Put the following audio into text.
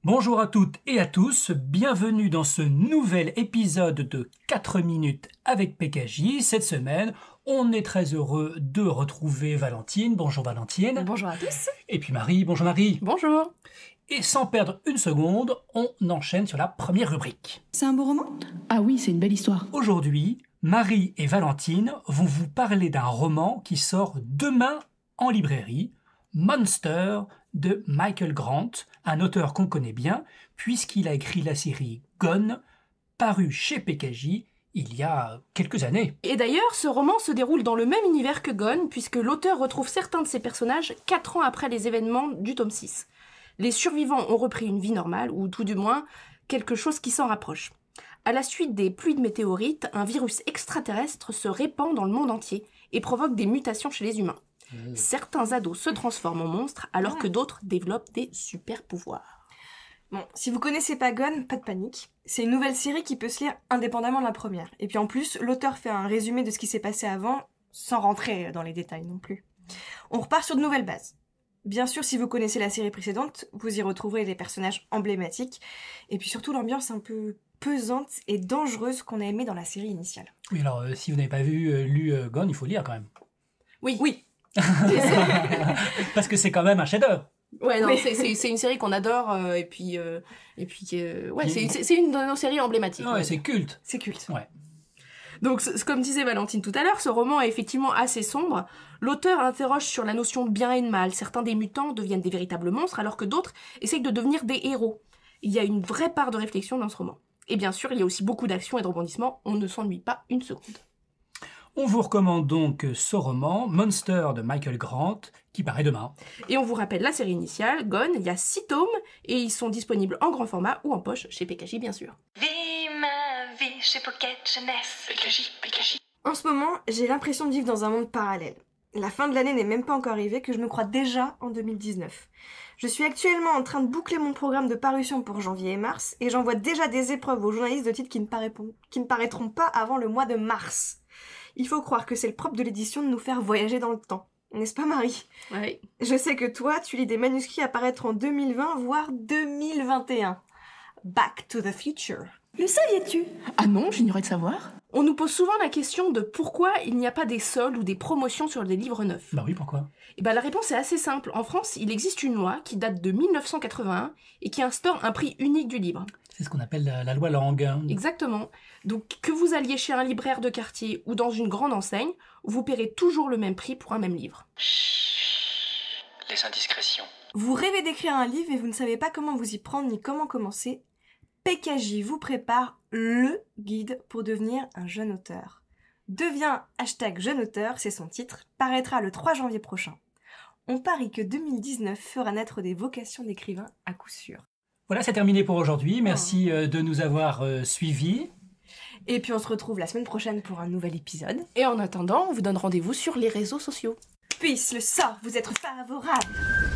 Bonjour à toutes et à tous, bienvenue dans ce nouvel épisode de 4 minutes avec PKJ. Cette semaine, on est très heureux de retrouver Valentine. Bonjour Valentine. Bonjour à tous. Et puis Marie. Bonjour Marie. Bonjour. Et sans perdre une seconde, on enchaîne sur la première rubrique. C'est un beau roman ? Ah oui, c'est une belle histoire. Aujourd'hui, Marie et Valentine vont vous parler d'un roman qui sort demain en librairie, Monster de Michael Grant, un auteur qu'on connaît bien, puisqu'il a écrit la série Gone, parue chez PKJ il y a quelques années. Et d'ailleurs, ce roman se déroule dans le même univers que Gone, puisque l'auteur retrouve certains de ses personnages 4 ans après les événements du tome 6. Les survivants ont repris une vie normale, ou tout du moins, quelque chose qui s'en rapproche. À la suite des pluies de météorites, un virus extraterrestre se répand dans le monde entier et provoque des mutations chez les humains. Certains ados se transforment en monstres, alors que d'autres développent des super pouvoirs. Bon, si vous connaissez pas Gone, pas de panique. C'est une nouvelle série qui peut se lire indépendamment de la première. Et puis en plus, l'auteur fait un résumé de ce qui s'est passé avant, sans rentrer dans les détails non plus. On repart sur de nouvelles bases. Bien sûr, si vous connaissez la série précédente, vous y retrouverez des personnages emblématiques, et puis surtout l'ambiance un peu pesante et dangereuse qu'on a aimée dans la série initiale. Oui, alors si vous n'avez pas lu Gone, il faut lire quand même. Oui. Parce que c'est quand même un chef-d'œuvre. Ouais, non, Oui. c'est une série qu'on adore, ouais, c'est une de nos séries emblématiques. Ouais, c'est culte. C'est culte. Ouais. Donc, comme disait Valentine tout à l'heure, ce roman est effectivement assez sombre. L'auteur interroge sur la notion de bien et de mal. Certains des mutants deviennent des véritables monstres, alors que d'autres essayent de devenir des héros. Il y a une vraie part de réflexion dans ce roman. Et bien sûr, il y a aussi beaucoup d'action et de rebondissements. On ne s'ennuie pas une seconde. On vous recommande donc ce roman, Monster de Michael Grant, qui paraît demain. Et on vous rappelle la série initiale, Gone, il y a 6 tomes, et ils sont disponibles en grand format ou en poche chez PKJ, bien sûr. Vie ma vie chez Pocket Jeunesse. PKJ. En ce moment, j'ai l'impression de vivre dans un monde parallèle. La fin de l'année n'est même pas encore arrivée, que je me crois déjà en 2019. Je suis actuellement en train de boucler mon programme de parution pour janvier et mars, et j'envoie déjà des épreuves aux journalistes de titres qui ne paraîtront pas avant le mois de mars. Il faut croire que c'est le propre de l'édition de nous faire voyager dans le temps. N'est-ce pas, Marie ? Ouais. Je sais que toi, tu lis des manuscrits apparaître en 2020, voire 2021. Back to the future. Le saviez-tu ? Ah non, j'ignorais de savoir. On nous pose souvent la question de pourquoi il n'y a pas des soldes ou des promotions sur des livres neufs. Bah oui, pourquoi ? Et ben la réponse est assez simple. En France, il existe une loi qui date de 1981 et qui instaure un prix unique du livre. C'est ce qu'on appelle la loi Lang. Exactement. Donc que vous alliez chez un libraire de quartier ou dans une grande enseigne, vous paierez toujours le même prix pour un même livre. Les indiscrétions. Vous rêvez d'écrire un livre et vous ne savez pas comment vous y prendre ni comment commencer ? PKJ vous prépare le guide pour devenir un jeune auteur. Deviens #jeune auteur, c'est son titre, paraîtra le 3 janvier prochain. On parie que 2019 fera naître des vocations d'écrivain à coup sûr. Voilà, c'est terminé pour aujourd'hui. Merci de nous avoir suivis. Et puis on se retrouve la semaine prochaine pour un nouvel épisode. Et en attendant, on vous donne rendez-vous sur les réseaux sociaux. Puisse le sort vous être favorable.